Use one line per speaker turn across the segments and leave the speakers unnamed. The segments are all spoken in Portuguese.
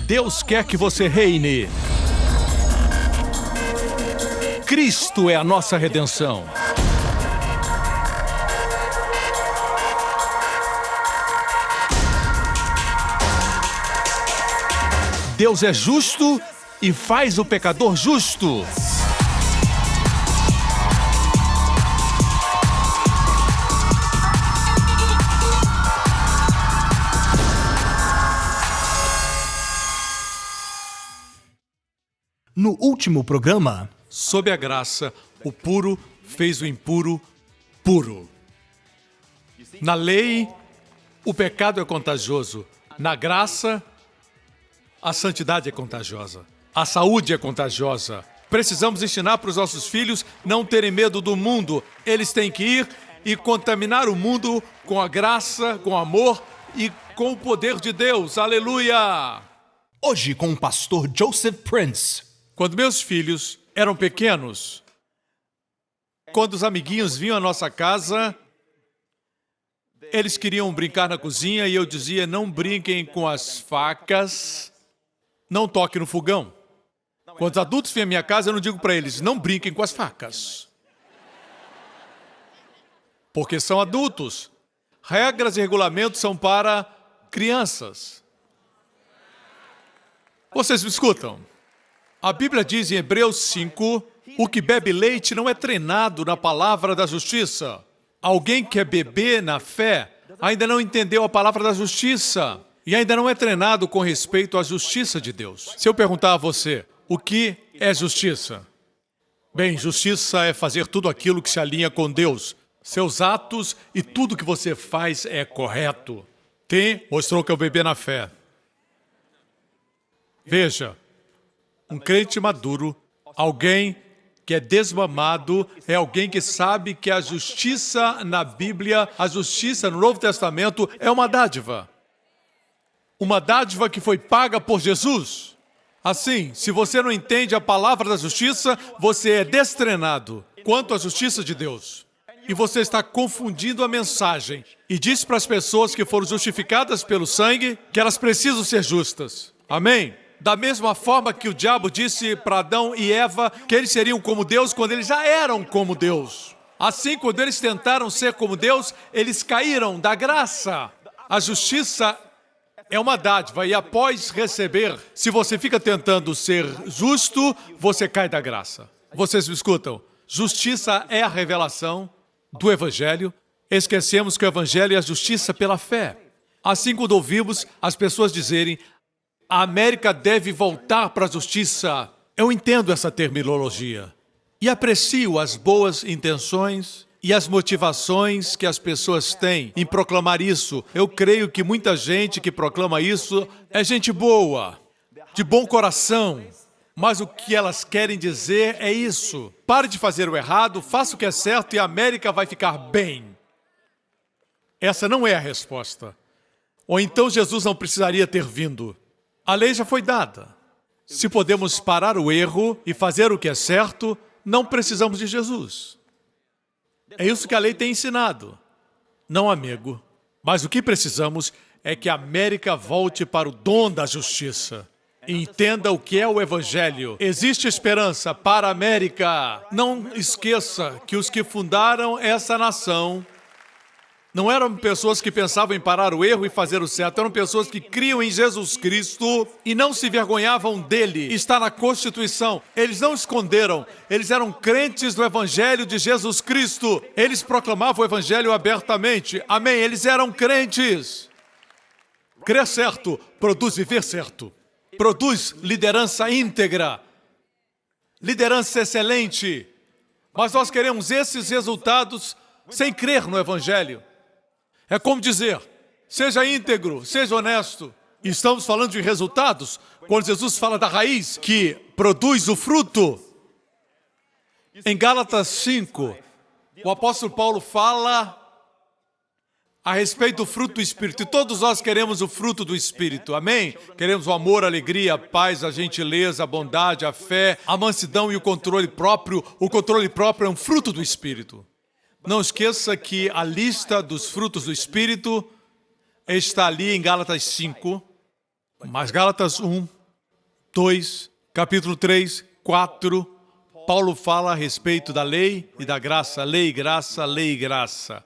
Deus quer que você reine. Cristo é a nossa redenção. Deus é justo e faz o pecador justo.
No último programa,
Sob a graça, o puro fez o impuro puro. Na lei, o pecado é contagioso. Na graça, a santidade é contagiosa. A saúde é contagiosa. Precisamos ensinar para os nossos filhos não terem medo do mundo. Eles têm que ir e contaminar o mundo com a graça, com o amor e com o poder de Deus. Aleluia!
hoje com o pastor Joseph Prince.
Quando meus filhos eram pequenos, quando os amiguinhos vinham à nossa casa, eles queriam brincar na cozinha e eu dizia, não brinquem com as facas, não toque no fogão. Quando os adultos vêm à minha casa, eu não digo para eles, não brinquem com as facas. Porque são adultos. Regras e regulamentos são para crianças. Vocês me escutam? A Bíblia diz em Hebreus 5, o que bebe leite não é treinado na palavra da justiça. Alguém que é bebê na fé ainda não entendeu a palavra da justiça e ainda não é treinado com respeito à justiça de Deus. Se eu perguntar a você, o que é justiça? Bem, justiça é fazer tudo aquilo que se alinha com Deus. Seus atos e tudo que você faz é correto. Quem mostrou que é o bebê na fé? Veja, um crente maduro, alguém que é desmamado, é alguém que sabe que a justiça na Bíblia, a justiça no Novo Testamento é uma dádiva. Uma dádiva que foi paga por Jesus. Assim, se você não entende a palavra da justiça, você é destreinado quanto à justiça de Deus. E você está confundindo a mensagem e diz para as pessoas que foram justificadas pelo sangue que elas precisam ser justas. Amém? Da mesma forma que o diabo disse para Adão e Eva que eles seriam como Deus quando eles já eram como Deus. Assim, quando eles tentaram ser como Deus, eles caíram da graça. A justiça é uma dádiva e após receber, se você fica tentando ser justo, você cai da graça. Vocês me escutam? Justiça é a revelação do Evangelho. Esquecemos que o Evangelho é a justiça pela fé. Assim, quando ouvimos as pessoas dizerem a América deve voltar para a justiça, eu entendo essa terminologia e aprecio as boas intenções e as motivações que as pessoas têm em proclamar isso. Eu creio que muita gente que proclama isso é gente boa, de bom coração. Mas o que elas querem dizer é isso. Pare de fazer o errado, faça o que é certo e a América vai ficar bem. Essa não é a resposta. Ou então Jesus não precisaria ter vindo. A lei já foi dada. Se podemos parar o erro e fazer o que é certo, não precisamos de Jesus. É isso que a lei tem ensinado. Não, amigo. Mas o que precisamos é que a América volte para o dom da justiça. Entenda o que é o Evangelho. Existe esperança para a América. Não esqueça que os que fundaram essa nação não eram pessoas que pensavam em parar o erro e fazer o certo. Eram pessoas que criam em Jesus Cristo e não se vergonhavam dele. Está na Constituição. Eles não esconderam. Eles eram crentes do Evangelho de Jesus Cristo. Eles proclamavam o Evangelho abertamente. Amém. Eles eram crentes. Crer certo produz viver certo. Produz liderança íntegra. Liderança excelente. Mas nós queremos esses resultados sem crer no Evangelho. É como dizer, seja íntegro, seja honesto. Estamos falando de resultados, quando Jesus fala da raiz que produz o fruto. Em Gálatas 5, o apóstolo Paulo fala a respeito do fruto do Espírito. E todos nós queremos o fruto do Espírito, amém? Queremos o amor, a alegria, a paz, a gentileza, a bondade, a fé, a mansidão e o controle próprio. O controle próprio é um fruto do Espírito. Não esqueça que a lista dos frutos do Espírito está ali em Gálatas 5, mas Gálatas 1 2, capítulo 3, 4, Paulo fala a respeito da lei e da graça. Lei, graça, lei e graça.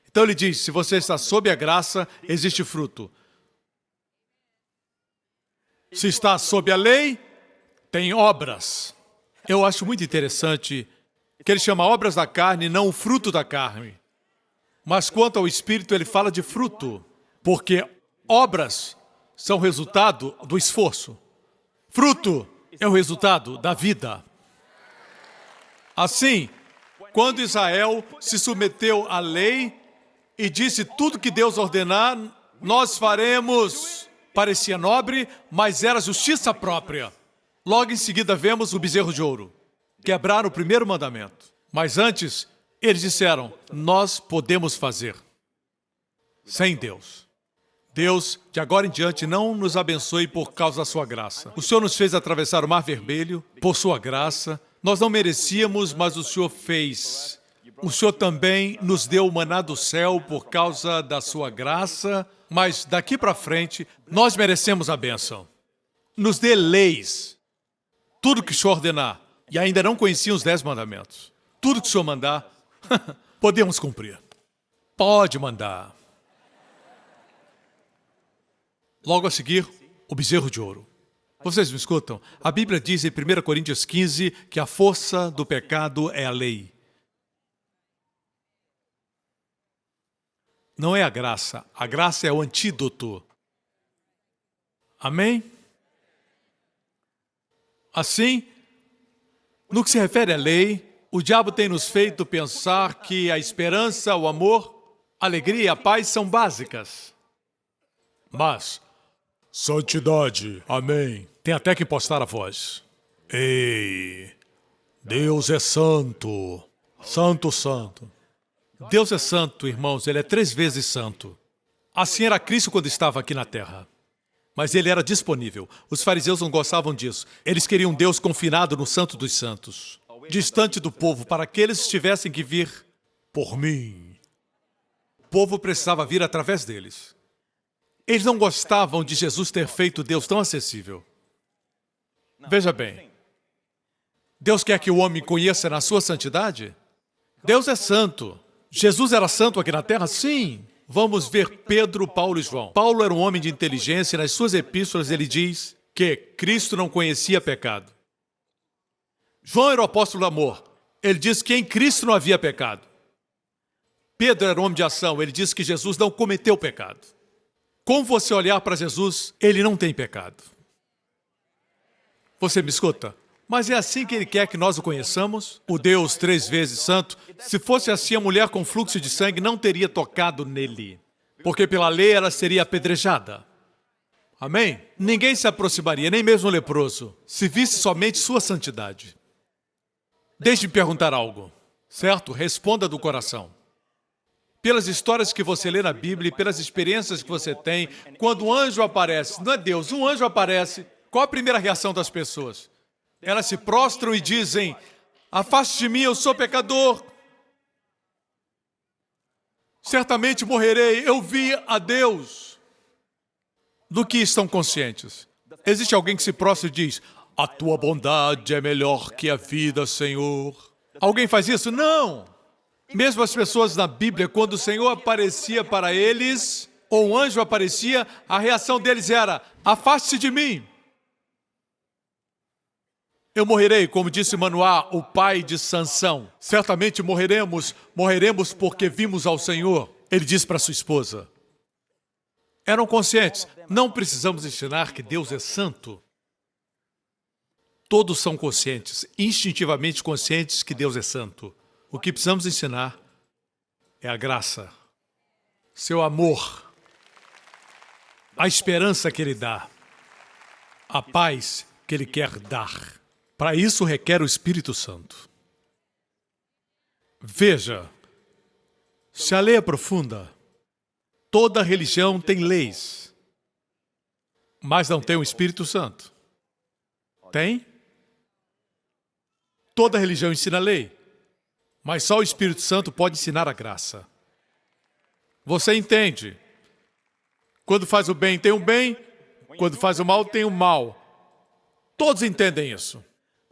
Então ele diz, se você está sob a graça, existe fruto. Se está sob a lei, tem obras. Eu acho muito interessante que ele chama obras da carne, não o fruto da carne. Mas quanto ao Espírito, ele fala de fruto, porque obras são resultado do esforço. Fruto é o resultado da vida. Assim, quando Israel se submeteu à lei e disse tudo que Deus ordenar, nós faremos, parecia nobre, mas era justiça própria. Logo em seguida vemos o bezerro de ouro. Quebraram o primeiro mandamento. Mas antes, eles disseram, nós podemos fazer. Sem Deus. Deus, de agora em diante, não nos abençoe por causa da sua graça. O Senhor nos fez atravessar o Mar Vermelho por sua graça. Nós não merecíamos, mas o Senhor fez. O Senhor também nos deu o maná do céu por causa da sua graça. Mas daqui para frente, nós merecemos a bênção. Nos dê leis. Tudo que o Senhor ordenar. E ainda não conheciam os 10 mandamentos. Tudo que o Senhor mandar, podemos cumprir. Pode mandar. Logo a seguir, o bezerro de ouro. Vocês me escutam? A Bíblia diz em 1 Coríntios 15 que a força do pecado é a lei. Não é a graça é o antídoto. Amém? Assim, no que se refere à lei, o diabo tem nos feito pensar que a esperança, o amor, a alegria e a paz são básicas. Mas, santidade, amém, tem até que impostar a voz. Ei, Deus é santo, santo, santo. Deus é santo, irmãos, Ele é 3 vezes santo. Assim era Cristo quando estava aqui na terra. Mas Ele era disponível. Os fariseus não gostavam disso. Eles queriam Deus confinado no Santo dos Santos, distante do povo, para que eles tivessem que vir por mim. O povo precisava vir através deles. Eles não gostavam de Jesus ter feito Deus tão acessível. Veja bem, Deus quer que o homem conheça na sua santidade? Deus é santo. Jesus era santo aqui na terra? Sim. Vamos ver Pedro, Paulo e João. Paulo era um homem de inteligência e nas suas epístolas ele diz que Cristo não conhecia pecado. João era o apóstolo do amor. Ele diz que em Cristo não havia pecado. Pedro era um homem de ação. Ele diz que Jesus não cometeu pecado. Como você olhar para Jesus, ele não tem pecado. Você me escuta? Mas é assim que ele quer que nós o conheçamos? O Deus 3 vezes santo? Se fosse assim, a mulher com fluxo de sangue não teria tocado nele. Porque pela lei ela seria apedrejada. Amém? Ninguém se aproximaria, nem mesmo o leproso, se visse somente sua santidade. Deixe-me perguntar algo, certo? Responda do coração. Pelas histórias que você lê na Bíblia e pelas experiências que você tem, quando um anjo aparece, não é Deus, um anjo aparece, qual a primeira reação das pessoas? Elas se prostram e dizem, afaste de mim, eu sou pecador. Certamente morrerei, eu vi a Deus. Do que estão conscientes? Existe alguém que se prostra e diz, a tua bondade é melhor que a vida, Senhor. Alguém faz isso? Não! Mesmo as pessoas na Bíblia, quando o Senhor aparecia para eles, ou um anjo aparecia, a reação deles era, afaste-se de mim. Eu morrerei, como disse Manoá, o pai de Sansão. Certamente morreremos porque vimos ao Senhor. Ele disse para sua esposa. Eram conscientes. Não precisamos ensinar que Deus é santo. Todos são conscientes, instintivamente conscientes que Deus é santo. O que precisamos ensinar é a graça, seu amor, a esperança que Ele dá, a paz que Ele quer dar. Para isso requer o Espírito Santo. Veja, se a lei é profunda, toda religião tem leis, mas não tem o Espírito Santo. Tem? Toda religião ensina a lei, mas só o Espírito Santo pode ensinar a graça. Você entende? Quando faz o bem, tem o bem. Quando faz o mal, tem o mal. Todos entendem isso.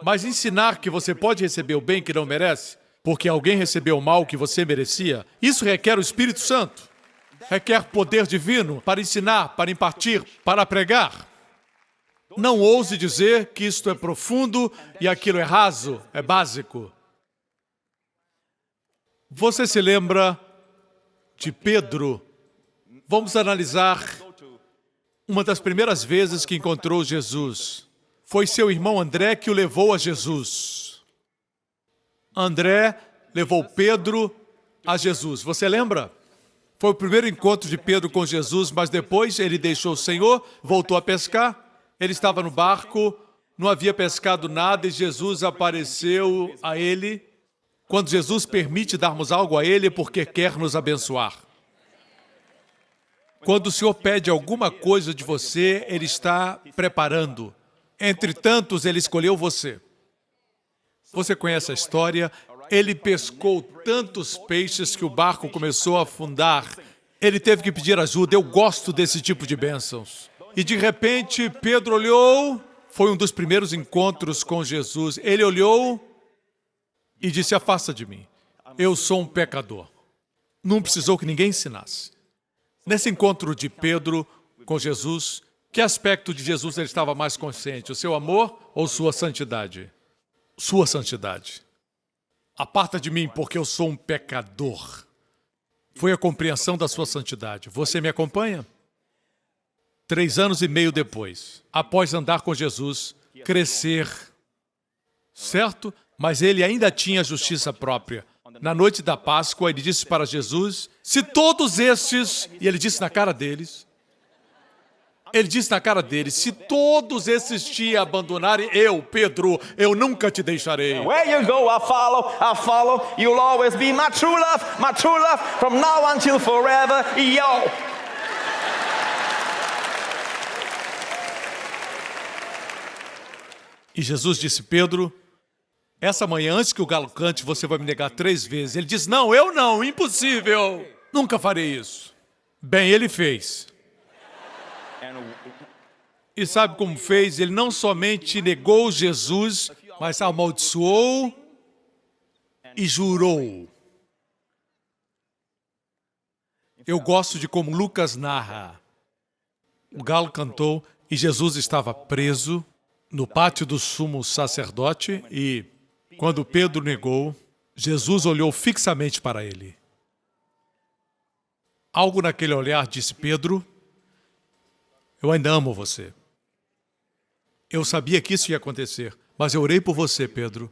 Mas ensinar que você pode receber o bem que não merece, porque alguém recebeu o mal que você merecia, isso requer o Espírito Santo. Requer poder divino para ensinar, para impartir, para pregar. Não ouse dizer que isto é profundo e aquilo é raso, é básico. Você se lembra de Pedro? Vamos analisar uma das primeiras vezes que encontrou Jesus. Foi seu irmão André que o levou a Jesus. André levou Pedro a Jesus. Você lembra? Foi o primeiro encontro de Pedro com Jesus, mas depois ele deixou o Senhor, voltou a pescar. Ele estava no barco, não havia pescado nada e Jesus apareceu a ele. Quando Jesus permite darmos algo a ele, porque quer nos abençoar. Quando o Senhor pede alguma coisa de você, Ele está preparando. Entre tantos, Ele escolheu você. Você conhece a história? Ele pescou tantos peixes que o barco começou a afundar. Ele teve que pedir ajuda. Eu gosto desse tipo de bênçãos. E de repente, Pedro olhou. Foi um dos primeiros encontros com Jesus. Ele olhou e disse, afasta de mim. Eu sou um pecador. Não precisou que ninguém ensinasse. Nesse encontro de Pedro com Jesus, que aspecto de Jesus ele estava mais consciente? O seu amor ou sua santidade? Sua santidade. Aparta de mim, porque eu sou um pecador. Foi a compreensão da sua santidade. Você me acompanha? 3 anos e meio depois, após andar com Jesus, crescer, certo? Mas ele ainda tinha justiça própria. Na noite da Páscoa, ele disse para Jesus, se todos estes, e ele disse na cara deles, se todos esses te abandonarem, eu, Pedro, eu nunca te deixarei.
Where you go, I'll follow. You'll always be my true love, from now until forever, yo.
E Jesus disse, Pedro, essa manhã, antes que o galo cante, você vai me negar 3 vezes. Ele diz, não, eu não, impossível. Nunca farei isso. Bem, ele fez. E sabe como fez? Ele não somente negou Jesus, mas amaldiçoou e jurou. Eu gosto de como Lucas narra. O galo cantou e Jesus estava preso no pátio do sumo sacerdote e, quando Pedro negou, Jesus olhou fixamente para ele. Algo naquele olhar disse, Pedro, eu ainda amo você. Eu sabia que isso ia acontecer, mas eu orei por você, Pedro,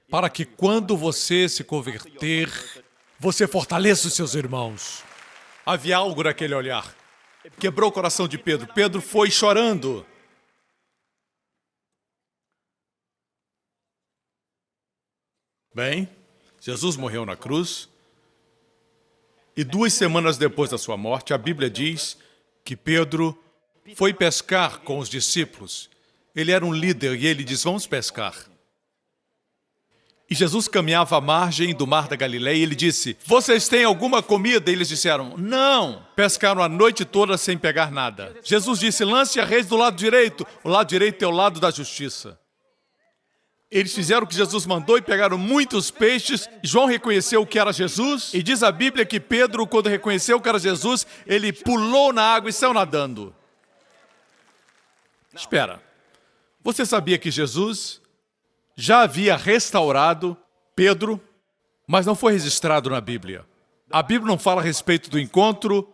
para que quando você se converter, você fortaleça os seus irmãos. Havia algo naquele olhar. Quebrou o coração de Pedro. Pedro foi chorando. Bem, Jesus morreu na cruz e 2 semanas depois da sua morte, a Bíblia diz que Pedro foi pescar com os discípulos. Ele era um líder e ele diz, vamos pescar. E Jesus caminhava à margem do mar da Galileia e ele disse, vocês têm alguma comida? E eles disseram, não. Pescaram a noite toda sem pegar nada. Jesus disse, lance a rede do lado direito. O lado direito é o lado da justiça. Eles fizeram o que Jesus mandou e pegaram muitos peixes. João reconheceu que era Jesus. E diz a Bíblia que Pedro, quando reconheceu que era Jesus, ele pulou na água e saiu nadando. Espera, você sabia que Jesus já havia restaurado Pedro, mas não foi registrado na Bíblia? A Bíblia não fala a respeito do encontro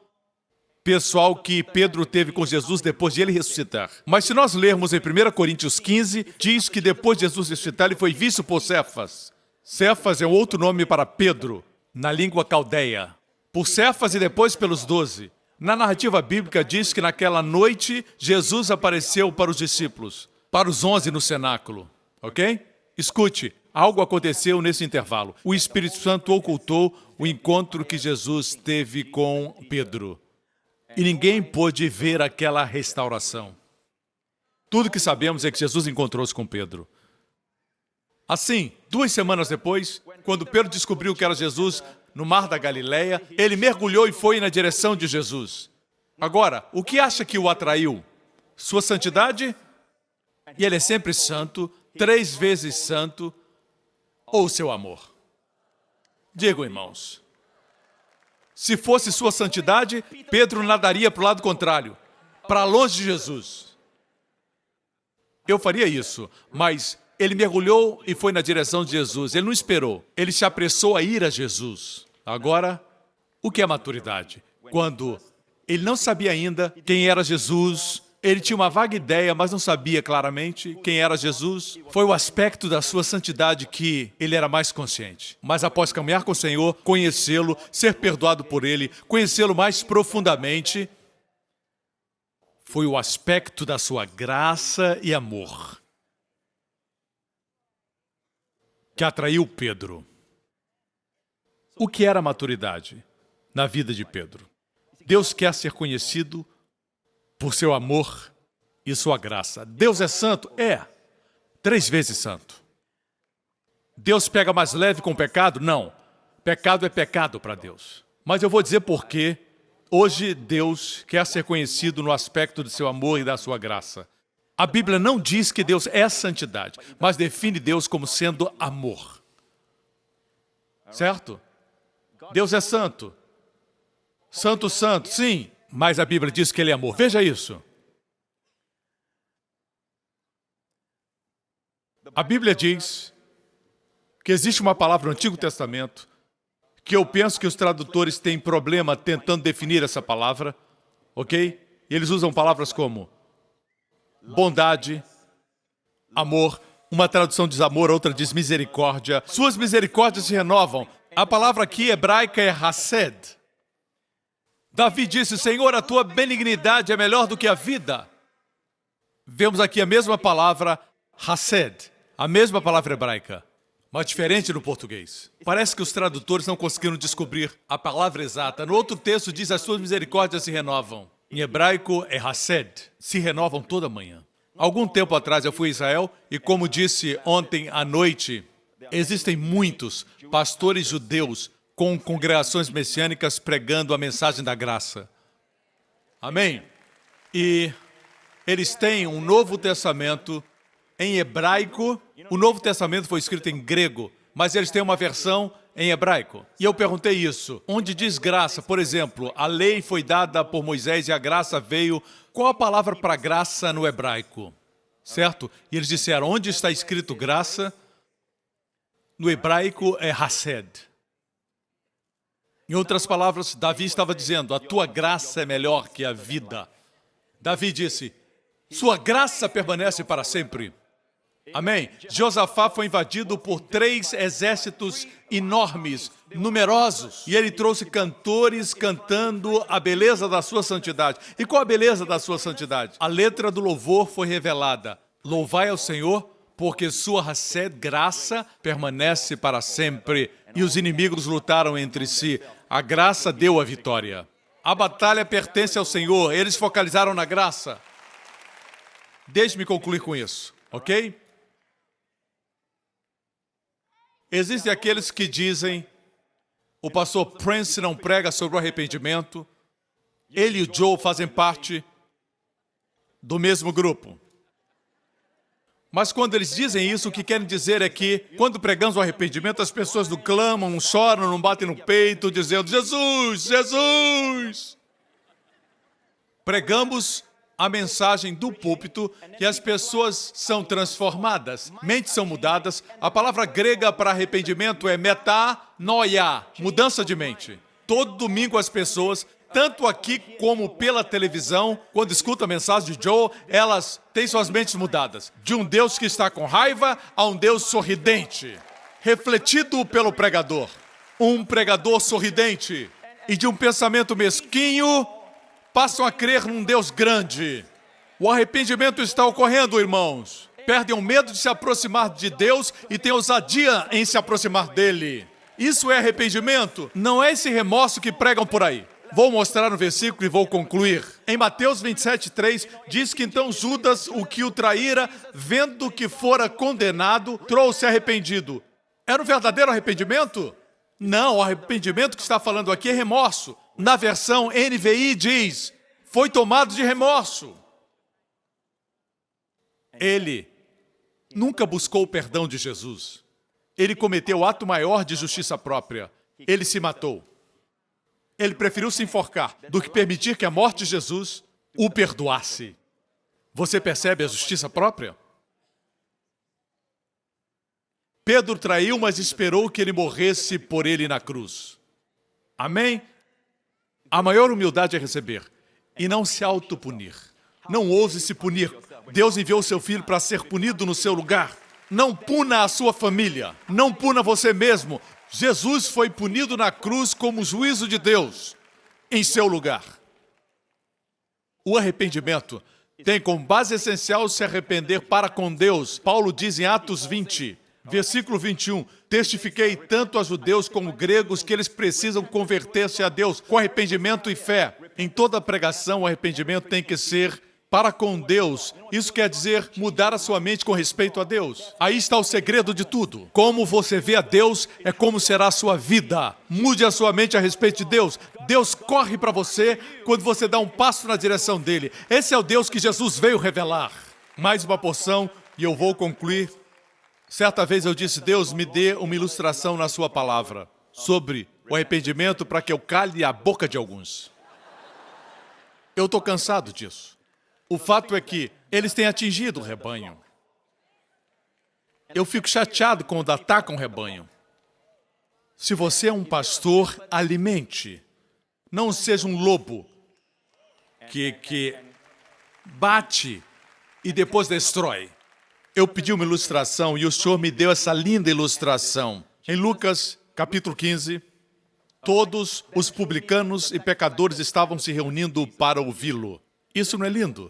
pessoal que Pedro teve com Jesus depois de ele ressuscitar. Mas se nós lermos em 1 Coríntios 15, diz que depois de Jesus ressuscitar, ele foi visto por Cefas. Cefas é um outro nome para Pedro, na língua caldeia. Por Cefas e depois pelos 12. Na narrativa bíblica diz que naquela noite, Jesus apareceu para os discípulos, para os 11 no cenáculo, ok? Escute, algo aconteceu nesse intervalo. O Espírito Santo ocultou o encontro que Jesus teve com Pedro. E ninguém pôde ver aquela restauração. Tudo que sabemos é que Jesus encontrou-se com Pedro. Assim, 2 semanas depois, quando Pedro descobriu que era Jesus no mar da Galileia, ele mergulhou e foi na direção de Jesus. Agora, o que acha que o atraiu? Sua santidade E Ele é sempre santo, 3 vezes santo, ou seu amor. Digam, irmãos, se fosse sua santidade, Pedro nadaria para o lado contrário, para longe de Jesus. Eu faria isso, mas ele mergulhou e foi na direção de Jesus. Ele não esperou, ele se apressou a ir a Jesus. Agora, o que é maturidade? Quando ele não sabia ainda quem era Jesus, ele tinha uma vaga ideia, mas não sabia claramente quem era Jesus. Foi o aspecto da sua santidade que ele era mais consciente. Mas após caminhar com o Senhor, conhecê-lo, ser perdoado por Ele, conhecê-lo mais profundamente, foi o aspecto da sua graça e amor que atraiu Pedro. O que era maturidade na vida de Pedro? Deus quer ser conhecido por seu amor e sua graça. Deus é santo? É. 3 vezes santo. Deus pega mais leve com o pecado? Não. Pecado é pecado para Deus. Mas eu vou dizer por quê. Hoje Deus quer ser conhecido no aspecto do seu amor e da sua graça. A Bíblia não diz que Deus é santidade, mas define Deus como sendo amor. Certo? Deus é santo. Santo, santo, sim. Mas a Bíblia diz que Ele é amor. Veja isso. A Bíblia diz que existe uma palavra no Antigo Testamento que eu penso que os tradutores têm problema tentando definir essa palavra, ok? E eles usam palavras como bondade, amor. Uma tradução diz amor, outra diz misericórdia. Suas misericórdias se renovam. A palavra aqui hebraica é hased. Davi disse, Senhor, a tua benignidade é melhor do que a vida. Vemos aqui a mesma palavra, hased, a mesma palavra hebraica, mas diferente no português. Parece que os tradutores não conseguiram descobrir a palavra exata. No outro texto diz, as suas misericórdias se renovam. Em hebraico é hased, se renovam toda manhã. Algum tempo atrás eu fui a Israel e, como disse ontem à noite, existem muitos pastores judeus com congregações messiânicas pregando a mensagem da graça. Amém? E eles têm um Novo Testamento em hebraico. O Novo Testamento foi escrito em grego, mas eles têm uma versão em hebraico. E eu perguntei isso. Onde diz graça, por exemplo, a lei foi dada por Moisés e a graça veio. Qual a palavra para graça no hebraico? Certo? E eles disseram, onde está escrito graça? No hebraico é hased. Em outras palavras, Davi estava dizendo, a tua graça é melhor que a vida. Davi disse, sua graça permanece para sempre. Amém? Josafá foi invadido por 3 exércitos enormes, numerosos. E ele trouxe cantores cantando a beleza da sua santidade. E qual a beleza da sua santidade? A letra do louvor foi revelada. Louvai ao Senhor, porque sua hased, graça, permanece para sempre. E os inimigos lutaram entre si. A graça deu a vitória. A batalha pertence ao Senhor. Eles focalizaram na graça. Deixe-me concluir com isso, ok? Existem aqueles que dizem, o pastor Prince não prega sobre o arrependimento. Ele e o Joe fazem parte do mesmo grupo. Mas quando eles dizem isso, o que querem dizer é que, quando pregamos o arrependimento, as pessoas não clamam, não choram, não batem no peito, dizendo, Jesus, Jesus! Pregamos a mensagem do púlpito e as pessoas são transformadas, mentes são mudadas. A palavra grega para arrependimento é metanoia, mudança de mente. Todo domingo as pessoas, tanto aqui como pela televisão, quando escutam a mensagem de Joe, elas têm suas mentes mudadas. De um Deus que está com raiva a um Deus sorridente, refletido pelo pregador. Um pregador sorridente. E de um pensamento mesquinho, passam a crer num Deus grande. O arrependimento está ocorrendo, irmãos. Perdem o medo de se aproximar de Deus e têm ousadia em se aproximar dele. Isso é arrependimento? Não é esse remorso que pregam por aí. Vou mostrar no versículo e vou concluir. Em Mateus 27:3, diz que então Judas, o que o traíra, vendo que fora condenado, trouxe arrependido. Era um verdadeiro arrependimento? Não, o arrependimento que está falando aqui é remorso. Na versão NVI diz, foi tomado de remorso. Ele nunca buscou o perdão de Jesus. Ele cometeu o ato maior de justiça própria. Ele se matou. Ele preferiu se enforcar do que permitir que a morte de Jesus o perdoasse. Você percebe a justiça própria? Pedro traiu, mas esperou que ele morresse por ele na cruz. Amém? A maior humildade é receber e não se autopunir. Não ouse se punir. Deus enviou seu filho para ser punido no seu lugar. Não puna a sua família. Não puna você mesmo. Jesus foi punido na cruz como juízo de Deus em seu lugar. O arrependimento tem como base essencial se arrepender para com Deus. Paulo diz em Atos 20, versículo 21, testifiquei tanto a judeus como gregos que eles precisam converter-se a Deus com arrependimento e fé. Em toda pregação, o arrependimento tem que ser para com Deus. Isso quer dizer mudar a sua mente com respeito a Deus. Aí está o segredo de tudo. Como você vê a Deus é como será a sua vida. Mude a sua mente a respeito de Deus. Deus corre para você quando você dá um passo na direção dele. Esse é o Deus que Jesus veio revelar. Mais uma porção e eu vou concluir. Certa vez eu disse, Deus, me dê uma ilustração na sua palavra sobre o arrependimento para que eu cale a boca de alguns. Eu estou cansado disso. O fato é que eles têm atingido o rebanho. Eu fico chateado quando atacam o rebanho. Se você é um pastor, alimente. Não seja um lobo que bate e depois destrói. Eu pedi uma ilustração e o Senhor me deu essa linda ilustração. Em Lucas, capítulo 15, todos os publicanos e pecadores estavam se reunindo para ouvi-lo. Isso não é lindo?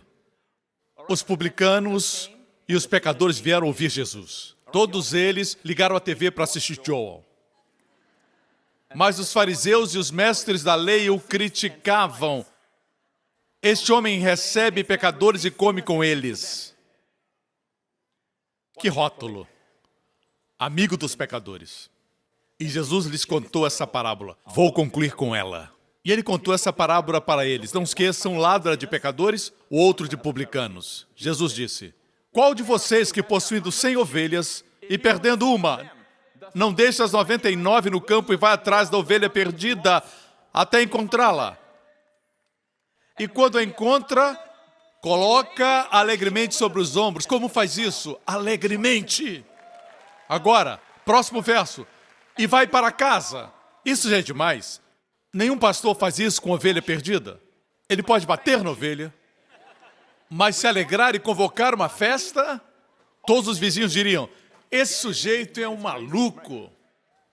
Os publicanos e os pecadores vieram ouvir Jesus. Todos eles ligaram a TV para assistir Joel. Mas os fariseus e os mestres da lei o criticavam. Este homem recebe pecadores e come com eles. Que rótulo! Amigo dos pecadores. E Jesus lhes contou essa parábola. Vou concluir com ela. E ele contou essa parábola para eles. Não esqueçam, um lado era de pecadores, o outro de publicanos. Jesus disse, qual de vocês que possuindo 100 ovelhas e perdendo uma, não deixa as 99 no campo e vai atrás da ovelha perdida até encontrá-la? E quando a encontra, coloca alegremente sobre os ombros. Como faz isso? Alegremente. Agora, próximo verso. E vai para casa. Isso já é demais. Nenhum pastor faz isso com ovelha perdida. Ele pode bater na ovelha, mas se alegrar e convocar uma festa, todos os vizinhos diriam, esse sujeito é um maluco.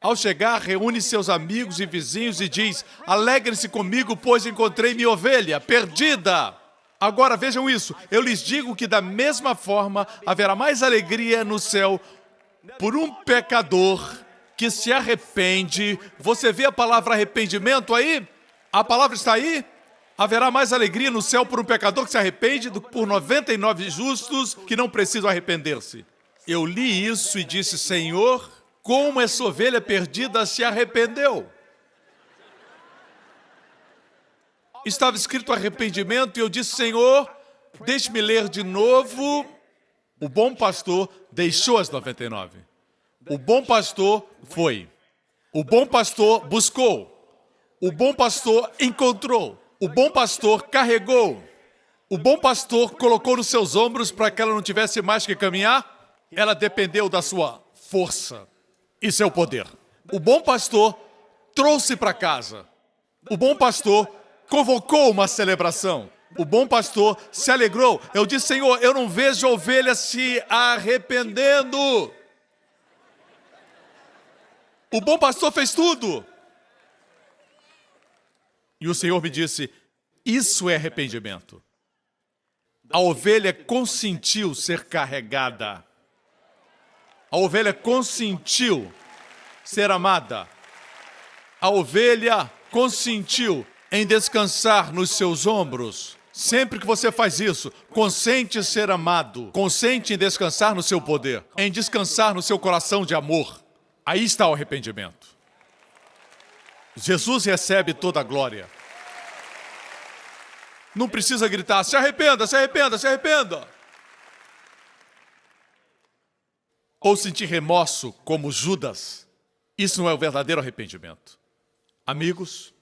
Ao chegar, reúne seus amigos e vizinhos e diz, alegrem-se comigo, pois encontrei minha ovelha perdida. Agora vejam isso, eu lhes digo que da mesma forma haverá mais alegria no céu por um pecador que se arrepende. Você vê a palavra arrependimento aí? A palavra está aí? Haverá mais alegria no céu por um pecador que se arrepende do que por 99 justos que não precisam arrepender-se. Eu li isso e disse, Senhor, como essa ovelha perdida se arrependeu. Estava escrito arrependimento e eu disse, Senhor, deixe-me ler de novo. O bom pastor deixou as 99. O bom pastor foi. O bom pastor buscou. O bom pastor encontrou. O bom pastor carregou. O bom pastor colocou nos seus ombros para que ela não tivesse mais que caminhar. Ela dependeu da sua força e seu poder. O bom pastor trouxe para casa. O bom pastor convocou uma celebração. O bom pastor se alegrou. Eu disse, Senhor, eu não vejo a ovelha se arrependendo. O bom pastor fez tudo. E o Senhor me disse, isso é arrependimento. A ovelha consentiu ser carregada. A ovelha consentiu ser amada. A ovelha consentiu em descansar nos seus ombros. Sempre que você faz isso, consente ser amado. Consente em descansar no seu poder. Em descansar no seu coração de amor. Aí está o arrependimento. Jesus recebe toda a glória. Não precisa gritar, se arrependa, se arrependa, se arrependa. ou sentir remorso como Judas. Isso não é o verdadeiro arrependimento. Amigos,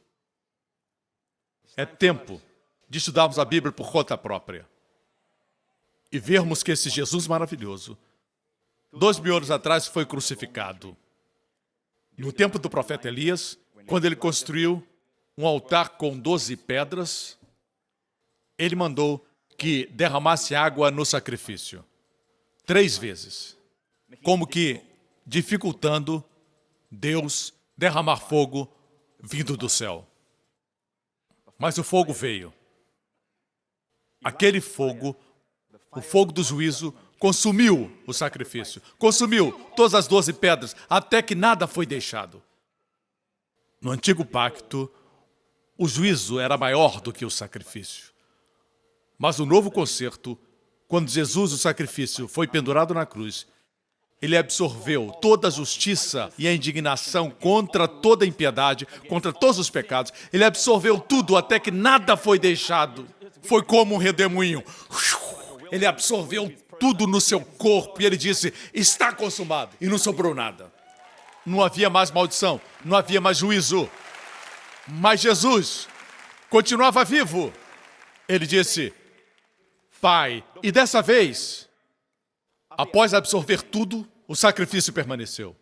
é tempo de estudarmos a Bíblia por conta própria e vermos que esse Jesus maravilhoso, 2000 anos atrás, foi crucificado. No tempo do profeta Elias, quando ele construiu um altar com 12 pedras, ele mandou que derramasse água no sacrifício 3 vezes, como que dificultando Deus derramar fogo vindo do céu. Mas o fogo veio. Aquele fogo, o fogo do juízo, consumiu o sacrifício, consumiu todas as 12 pedras, até que nada foi deixado. No antigo pacto, o juízo era maior do que o sacrifício. Mas no novo concerto, quando Jesus, o sacrifício, foi pendurado na cruz, ele absorveu toda a justiça e a indignação contra toda a impiedade, contra todos os pecados. Ele absorveu tudo até que nada foi deixado. Foi como um redemoinho. Ele absorveu tudo no seu corpo e ele disse, está consumado. E não sobrou nada. Não havia mais maldição, não havia mais juízo. Mas Jesus continuava vivo. Ele disse, Pai, e dessa vez, após absorver tudo, o sacrifício permaneceu.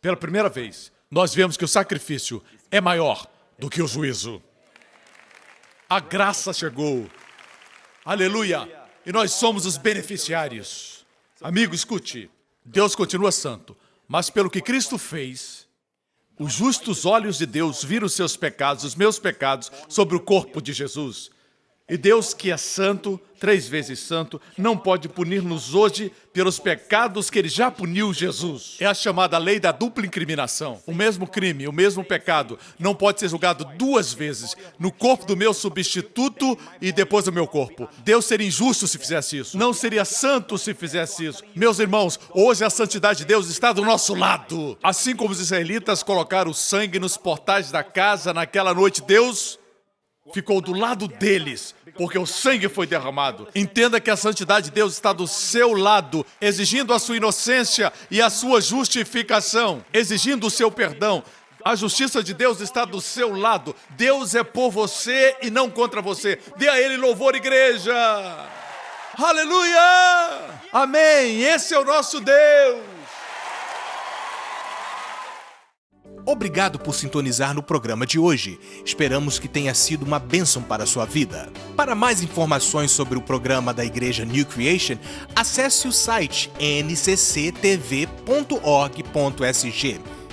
Pela primeira vez, nós vemos que o sacrifício é maior do que o juízo. A graça chegou. Aleluia! E nós somos os beneficiários. Amigo, escute. Deus continua santo, mas pelo que Cristo fez, os justos olhos de Deus viram os seus pecados, os meus pecados, sobre o corpo de Jesus. E Deus, que é santo, 3 vezes santo, não pode punir-nos hoje pelos pecados que Ele já puniu Jesus. É a chamada lei da dupla incriminação. O mesmo crime, o mesmo pecado, não pode ser julgado 2 vezes, no corpo do meu substituto e depois do meu corpo. Deus seria injusto se fizesse isso. Não seria santo se fizesse isso. Meus irmãos, hoje a santidade de Deus está do nosso lado. Assim como os israelitas colocaram o sangue nos portais da casa naquela noite, Deus ficou do lado deles, porque o sangue foi derramado. Entenda que a santidade de Deus está do seu lado, exigindo a sua inocência e a sua justificação, exigindo o seu perdão. A justiça de Deus está do seu lado. Deus é por você e não contra você. Dê a Ele louvor, igreja! Aleluia! Amém! Esse é o nosso Deus!
Obrigado por sintonizar no programa de hoje. Esperamos que tenha sido uma bênção para a sua vida. Para mais informações sobre o programa da Igreja New Creation, acesse o site ncctv.org.sg.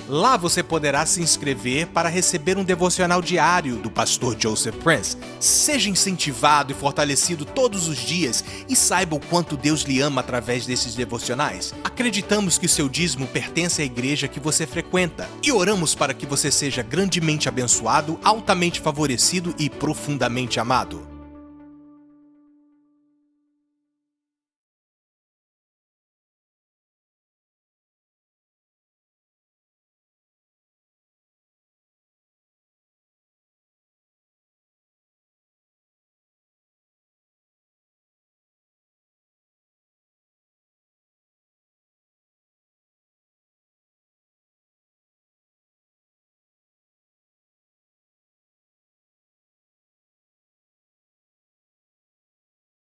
Lá você poderá se inscrever para receber um devocional diário do pastor Joseph Prince. Seja incentivado e fortalecido todos os dias e saiba o quanto Deus lhe ama através desses devocionais. Acreditamos que seu dízimo pertence à igreja que você frequenta e oramos para que você seja grandemente abençoado, altamente favorecido e profundamente amado.